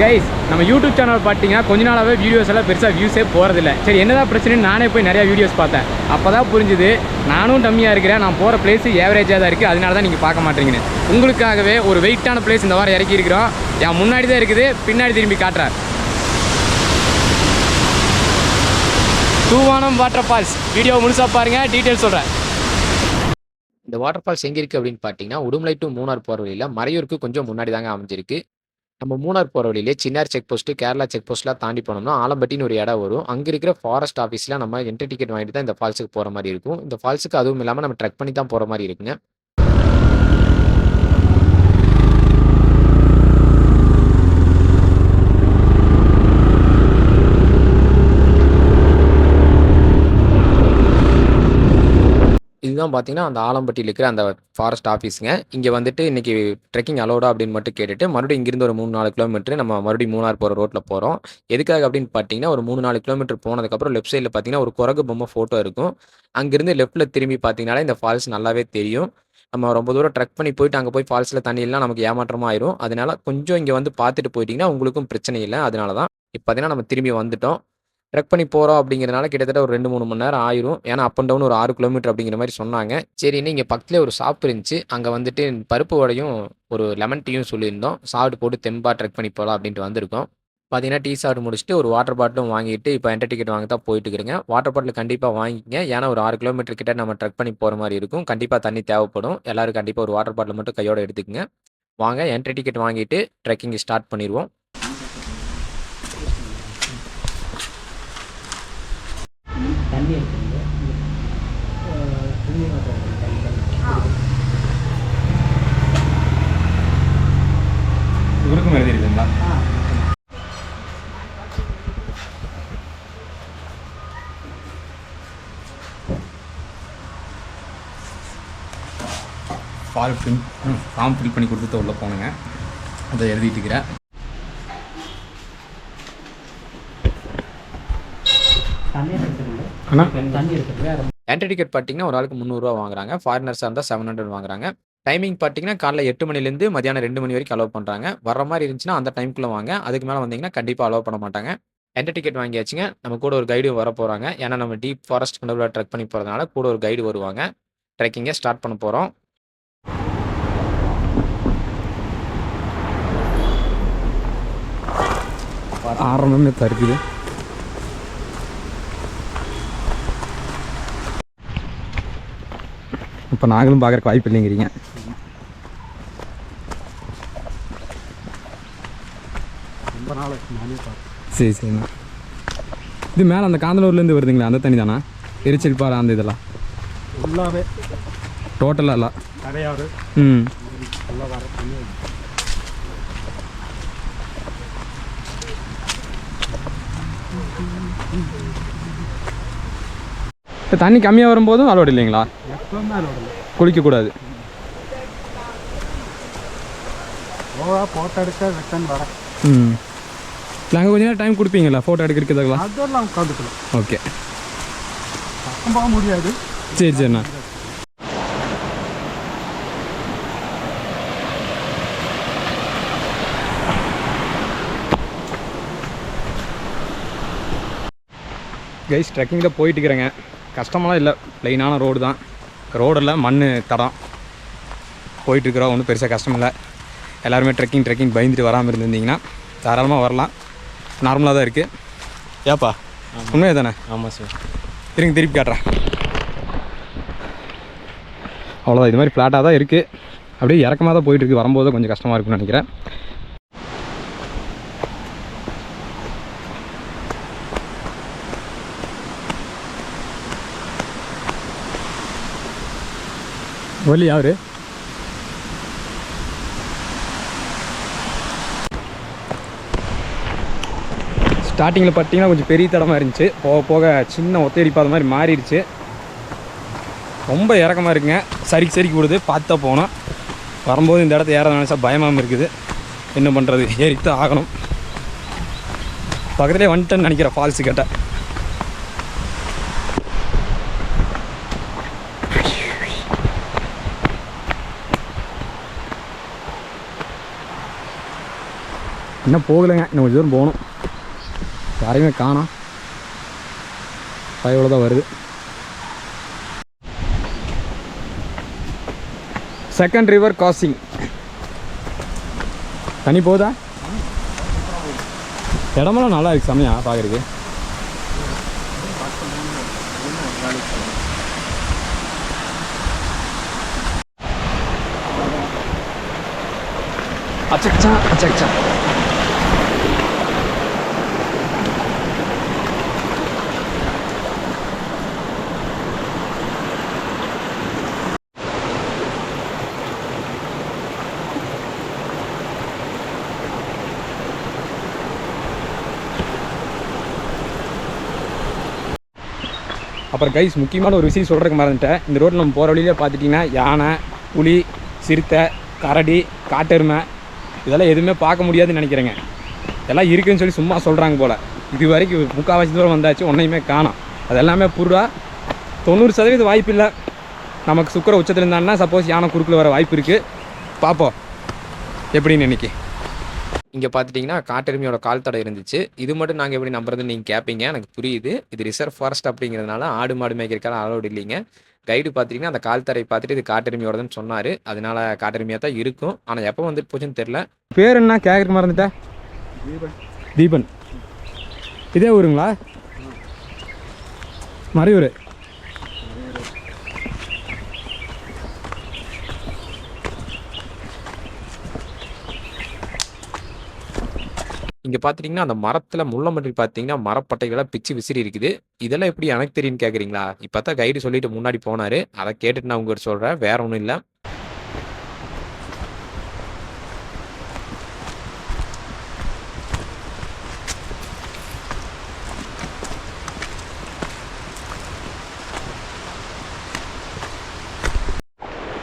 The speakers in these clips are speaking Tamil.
கைஸ் நம்ம யூடியூப் சேனல் பார்த்தீங்கன்னா கொஞ்ச நாளாகவே வீடியோஸ் எல்லாம் பெருசாக வியூஸே போகிறதில்ல. சரி என்னதான் பிரச்சனைன்னு நானே போய் நிறையா வீடியோஸ் பார்த்தேன். அப்போ தான் புரிஞ்சுது நானும் டம்மியாக இருக்கிறேன், நான் போகிற பிளேஸ் ஏவரேஜாக தான் இருக்குது, அதனால தான் நீங்கள் பார்க்க மாட்டேங்கன்னு. உங்களுக்காகவே ஒரு வெயிட்டான பிளேஸ் இந்த வாரம் இறக்கி இருக்கிறோம். என் முன்னாடி தான் இருக்குது, பின்னாடி திரும்பி காட்டுறார். தூவானம் வாட்டர் ஃபால்ஸ் வீடியோ முழுசாக பாருங்கள், டீட்டெயில் சொல்கிறேன். இந்த வாட்டர் ஃபால்ஸ் எங்கே இருக்குது அப்படின்னு பார்த்தீங்கன்னா, உடுமலை டு மூணார் போகிற வழியில் மறையூருக்கு கொஞ்சம் முன்னாடி தாங்க அமைஞ்சிருக்கு. நம்ம மூணார் போகிற வழியிலே Chinnar check post, Kerala check போஸ்ட்லாம் தாண்டி போனோம்னா ஆலம்பட்டின்னு ஒரு இடம் வரும். அங்கே இருக்கிற ஃபாரஸ்ட் ஆஃபீஸில் நம்ம என்ட்ரி டிக்கெட் வாங்கிட்டு தான் இந்த ஃபால்ஸுக்கு போகிற மாதிரி இருக்கும். இந்த ஃபால்ஸுக்கு அதுவும் இல்லாமல் நம்ம ட்ரெக் பண்ணி தான் போகிற மாதிரி இருக்குங்க. இதுதான் பார்த்தீங்கன்னா, அந்த ஆலம்பட்டியில் இருக்கிற அந்த ஃபாரஸ்ட் ஆஃபீஸுங்க. இங்கே வந்துட்டு இன்றைக்கி ட்ரெக்கிங் அலோடா அப்படின்னு மட்டும் கேட்டுட்டு, மறுபடியும் இங்கேருந்து ஒரு 3-4 கிலோமீட்டர் நம்ம மறுபடியும் மூணார் போகிற ரோட்டில் போகிறோம். எதுக்காக அப்படின்னு பார்த்தீங்கன்னா, ஒரு 3-4 கிலோமீட்டர் போனதுக்கப்புறம் லெஃப்ட் சைடில் பார்த்தீங்கன்னா, ஒரு குரங்கு பொம்மை ஃபோட்டோ இருக்கும். அங்கேருந்து லெஃப்ட்டில் திரும்பி பார்த்தீங்கனாலே இந்த ஃபால்ஸ் நல்லாவே தெரியும். நம்ம ரொம்ப தூரம் ட்ரெக் பண்ணி போயிட்டு அங்கே போய் ஃபால்ஸில் தண்ணி இல்லைனா நமக்கு ஏமாற்றமாக ஆயிரும். அதனால கொஞ்சம் இங்கே வந்து பார்த்துட்டு போயிட்டீங்கன்னா உங்களுக்கும் பிரச்சனை இல்லை. அதனால தான் இப்போ பார்த்தீங்கன்னா நம்ம திரும்பி வந்துட்டோம். ட்ரெக் பண்ணி போகிறோம் அப்படிங்கிறதுனால கிட்டத்தட்ட ஒரு 2-3 மணி நேரம் ஆயிரும். ஏன்னா அப் அண்ட் டவுன் ஒரு 6 கிலோமீட்டர் அப்படிங்கிற மாதிரி சொன்னாங்க. சரின்னு இங்கே பக்கத்துலேயே ஒரு ஷாப் இருந்துச்சு. அங்கே வந்துட்டு பருப்பு வடையும் ஒரு லெமன் டீயும் சொல்லியிருந்தோம். சாப்பிட்டு போட்டு தெம்பாக ட்ரெக் பண்ணி போகலாம் அப்படின்ட்டு வந்திருக்கோம். பார்த்தீங்கன்னா டீ சாப்பிட்டு முடிச்சுட்டு ஒரு வாட்டர் பாட்டிலும் வாங்கிட்டு இப்போ என்ட்ரி டிக்கெட் வாங்க தான் போயிட்டு இருக்கிறேங்க. வாட்டர் பாட்டில் கண்டிப்பாக வாங்கிக்கங்க. ஏன்னா ஒரு 6 கிலோமீட்டர் கிட்ட நம்ம ட்ரெக் பண்ணி போகிற மாதிரி இருக்கும். கண்டிப்பாக தண்ணி தேவைப்படும். எல்லோரும் கண்டிப்பாக ஒரு வாட்டர் பாட்டில் மட்டும் கையோடு எடுத்துக்கங்க. வாங்க என்ட்ரி டிக்கெட் வாங்கிட்டு ட்ரெக்கிங் ஸ்டார்ட் பண்ணிடுவோம். தண்ணி இருக்குங்க. உருக்கும் எழுதிருக்குங்களா? ஃபார்ம் ஃபில் பண்ணி கொடுத்துட்டு உள்ளே போனுங்க. அதை எழுதிட்டு இருக்கிறேன். என்ட்ரி டிக்கெட் பார்த்தீங்கன்னா ஒரு ஆளுக்கு 300 ரூபா வாங்குறாங்க. ஃபாரினர்ஸாக இருந்தால் 700 வாங்குறாங்க. டைமிங் பார்த்தீங்கன்னா காலைல 8 மணிலேருந்து மதியானம் 2 மணி வரைக்கும் அலோவ் பண்ணுறாங்க. வர மாதிரி இருந்துச்சுன்னா அந்த டைமுக்குள்ளே வாங்க. அதுக்கு மேலே வந்தீங்கன்னா கண்டிப்பாக அலோவ் பண்ண மாட்டாங்க. என்ட்ரி டிக்கெட் வாங்கியாச்சுங்க. நம்ம கூட ஒரு கைடு வர போகிறாங்க. ஏன்னா நம்ம டீப் ஃபாரஸ்ட் நடுவில் ட்ரெக் பண்ணி போகிறதுனால கூட ஒரு கைடு வருவாங்க. ட்ரெக்கிங்கை ஸ்டார்ட் பண்ண போகிறோம். ஆரம்பமே தருக்குது. இப்போ நாங்களும் பார்க்குறக்கு வாய்ப்பு இல்லைங்கிறீங்க. ரொம்ப நாள் நானே பார்த்தேன். சரி சரிண்ணா. இது மேலே அந்த காந்தலூர்லேருந்து வருதுங்களா? அந்த தண்ணி தானே? எரிச்சல் பாறை அந்த இதெல்லாம் ஃபுல்லாகவே டோட்டலாக இல்லை கரையாறு ஃபுல்லாக வர தண்ணி. இப்போ தண்ணி கம்மியாக வரும்போதும் அலோடு இல்லைங்களா? எப்பவுமே அலோடு குளிக்கக்கூடாது. ஃபோட்டோ எடுக்க ரிட்டர்ன் வர. நாங்கள் கொஞ்சம் நேரம் டைம் கொடுப்பீங்களா ஃபோட்டோ எடுக்கிறதுங்களா? அதெல்லாம் உட்காந்துக்கலாம். ஓகே. பக்கம் போக முடியாது. சரி சரிண்ணா. கைஸ் ட்ரெக்கிங்கில் போயிட்டு இருக்கிறேங்க. கஷ்டமெல்லாம் இல்லை, ப்ளைனான ரோடு தான். ரோடெல்லாம் மண் தடம் போயிட்டுருக்குறோம். ஒன்றும் பெருசாக கஷ்டம் இல்லை. எல்லாருமே ட்ரெக்கிங் பயந்துட்டு வராமல் இருந்திருந்தீங்கன்னா தாராளமாக வரலாம். நார்மலாக தான் இருக்குது. ஏப்பா உண்மையாக தானே? ஆமாம் சார். திரும்பி திருப்பி காட்டுறேன். அவ்வளோதான். இது மாதிரி ஃப்ளாட்டாக தான் இருக்குது. அப்படியே இறக்கமாக தான் போயிட்டுருக்கு. வரும்போது கொஞ்சம் கஷ்டமாக இருக்குன்னு நினைக்கிறேன். ஒலி யாரு? ஸ்டார்டிங்கில் பார்த்தீங்கன்னா கொஞ்சம் பெரிய தடமாக இருந்துச்சு. போக போக சின்ன ஒத்தையடிப்பாத மாதிரி மாறிடுச்சு. ரொம்ப இறக்கமாக இருக்குங்க. சரிக்கு விடுது. பார்த்து தான் போனோம். வரும்போது இந்த இடத்த ஏற நினச்சா பயமாகவும் இருக்குது. என்ன பண்ணுறது, ஏறித்தான் ஆகணும். பக்கத்துலேயே வந்துட்டேன்னு நினைக்கிறேன் ஃபால்ஸு கிட்ட. இன்னும் போகலைங்க, இன்னும் கொஞ்சம் தூரம் போகணும். யாரையுமே காணோம், பயவோட தான் வருது. Second river crossing. தண்ணி போதா? இடமெல்லாம் நல்லா இருக்குது, செம்மையா பார்க்குறதுக்கு. அச்சா அச்சா அப்புறம் கைஸ், முக்கியமான ஒரு விஷயம் சொல்கிறதுக்கு மறந்துட்டேன். இந்த ரோட்டில் நம்ம போகிற வழியிலே பார்த்துட்டிங்கன்னா யானை, புலி, சிறுத்தை, கரடி, காட்டெருமை இதெல்லாம் எதுவுமே பார்க்க முடியாதுன்னு நினைக்கிறேங்க. இதெல்லாம் இருக்குதுன்னு சொல்லி சும்மா சொல்கிறாங்க போல். இது வரைக்கும் 3/4 தூரம் வந்தாச்சு, ஒன்றையுமே காணோம். அது எல்லாமே புறா. 90% வாய்ப்பு இல்லை. நமக்கு சுக்கர உச்சத்தில் இருந்தாங்கன்னா சப்போஸ் யானை குறுக்கில் வர வாய்ப்பு இருக்குது. பார்ப்போம் எப்படின்னு இன்னைக்கு. இங்கே பார்த்துட்டிங்கன்னா காட்டெருமையோட கால் தடை இருந்துச்சு. இது மட்டும் நாங்கள் எப்படி நம்புறதுன்னு நீங்கள் கேட்பீங்க, எனக்கு புரியுது. இது ரிசர்வ் ஃபாரஸ்ட் அப்படிங்கிறதுனால ஆடு மாடு மேய்க்கிறதுக்கான அலோடு இல்லைங்க. கைடு பார்த்தீங்கன்னா அந்த கால் தடை பார்த்துட்டு இது காட்டெருமையோடதுன்னு சொன்னார். அதனால காட்டெருமையாக தான் இருக்கும். ஆனால் எப்போ வந்துட்டு போச்சுன்னு தெரில. பேர் என்ன கேட்குறக்கு மறந்துட்டேன்? தீபன். இதே ஊருங்களா? மறையூர். இங்கே பார்த்துட்டிங்கன்னா அந்த மரத்தில் முள்ளம்பன்றி பார்த்தீங்கன்னா மரப்பட்டைகளாக பிச்சு விசிறி இருக்குது. இதெல்லாம் எப்படி எனக்கு தெரியும்னு கேட்குறீங்களா? இப்போ தான் கைடு சொல்லிட்டு முன்னாடி போனார். அதை கேட்டுட்டு நான் உங்கள்கிட்ட சொல்கிறேன், வேற ஒன்றும் இல்லை.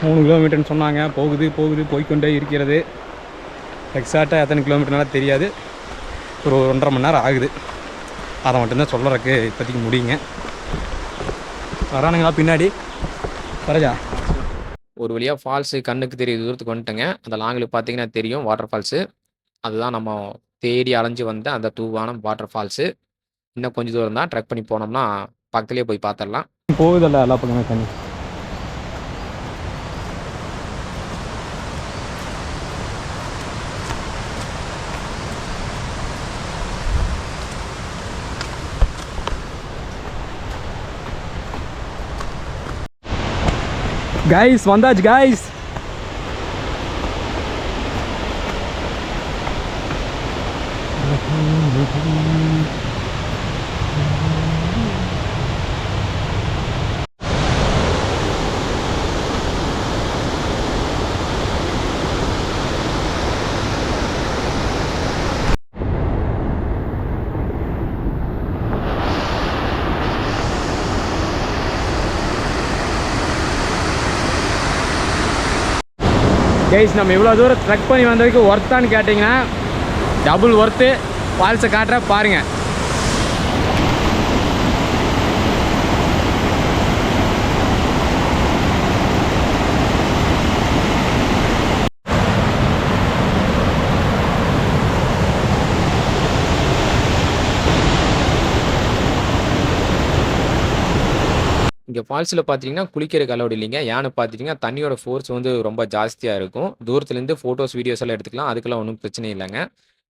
மூணு கிலோமீட்டர்னு சொன்னாங்க. போகுது போய்கொண்டே இருக்கிறது. எக்ஸாக்டாக எத்தனை கிலோமீட்டர்னால தெரியாது. ஒரு 1.5 மணி நேரம் ஆகுது. அதை மட்டும்தான் சொல்கிறதுக்கு இப்போதைக்கு முடியுங்க. வரானுங்களா பின்னாடி? வரஜா ஒரு வழியாக ஃபால்ஸு கண்ணுக்கு தெரிய தூரத்துக்கு வந்துட்டேங்க. அந்த லாங்கில் பார்த்தீங்கன்னா தெரியும் வாட்டர் ஃபால்ஸு. அதுதான் நம்ம தேடி அலைஞ்சு வந்த அந்த தூவானம் வாட்டர் ஃபால்ஸு. இன்னும் கொஞ்சம் தூரம் தான் ட்ரெக் பண்ணி போனோம்னா பக்கத்துலேயே போய் பார்த்துடலாம். போகுதல்ல எல்லா பக்கமே தண்ணி. கைஸ் வந்தாச்சு கைஸ். கைஸ், நம்ம இவ்வளோ தூரம் ட்ரெக் பண்ணி வந்ததுக்கு ஒர்த்தான்னு கேட்டிங்கன்னா டபுள் ஒர்த்து. ஃபால்ஸை காட்டுற பாருங்கள். இங்கே ஃபால்ஸில் பார்த்தீங்கன்னா குளிக்கிறதுக்கு அலோடு இல்லைங்க. ஏன்னு பார்த்துட்டிங்கன்னா தண்ணியோட ஃபோர்ஸ் வந்து ரொம்ப ஜாஸ்தியாக இருக்கும். தூரத்துலேருந்து ஃபோட்டோஸ் வீடியோஸ் எல்லாம் எடுத்துக்கலாம். அதுக்கெல்லாம் ஒன்றும் பிரச்சனை இல்லைங்க.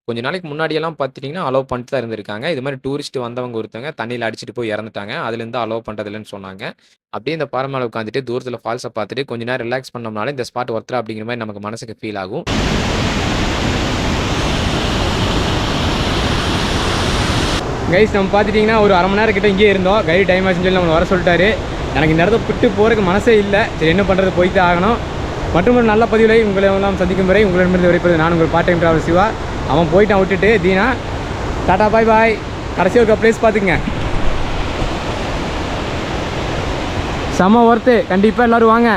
கொஞ்ச நாளைக்கு முன்னாடியெல்லாம் பார்த்துட்டிங்கன்னா அலோவ் பண்ணிட்டு தான் இருந்திருக்காங்க. இது மாதிரி டூரிஸ்ட் வந்தவங்க ஒருத்தவங்க தண்ணியில் அடிச்சுட்டு போய் இறந்துட்டாங்க. அதுலேருந்து அலோவ் பண்ணுறதில்லன்னு சொன்னாங்க. அப்படியே இந்த பாறை மேலே உட்காந்துட்டு தூரத்தில் ஃபால்ஸை பார்த்துட்டு கொஞ்ச நேரம் ரிலாக்ஸ் பண்ணோம்னாலே இந்த ஸ்பாட் ஒருத்தர் அப்படிங்கிற மாதிரி நமக்கு மனசுக்கு ஃபீல் ஆகும். கைஸ், நம்ம பார்த்துட்டிங்கன்னா ஒரு 1/2 மணி நேரம் கிட்ட இங்கேயே இருந்தோம். கைடு டைம் ஆச்சுன்னு சொல்லி நம்ம வர சொல்லிட்டாரு. எனக்கு இந்த இடத்த விட்டு போகிறதுக்கு மனசே இல்லை. சரி, என்ன பண்ணுறது, போய்ட்டு ஆகணும். மற்றும் ஒரு நல்ல பதிவுகளை உங்களை எல்லாம் சந்திக்கும் வரை உங்களிடமிருந்து விடைபெறுவது நான் உங்கள் பார்ட் டைம் டிராவல் சிவா. அவன் போயிட்டான் விட்டுட்டு. தீனா டாட்டா பாய் பாய். கடைசி ஒரு ப்ளேஸ் பார்த்துக்குங்க, செம்ம ஒர்த்து. கண்டிப்பாக எல்லோரும் வாங்க.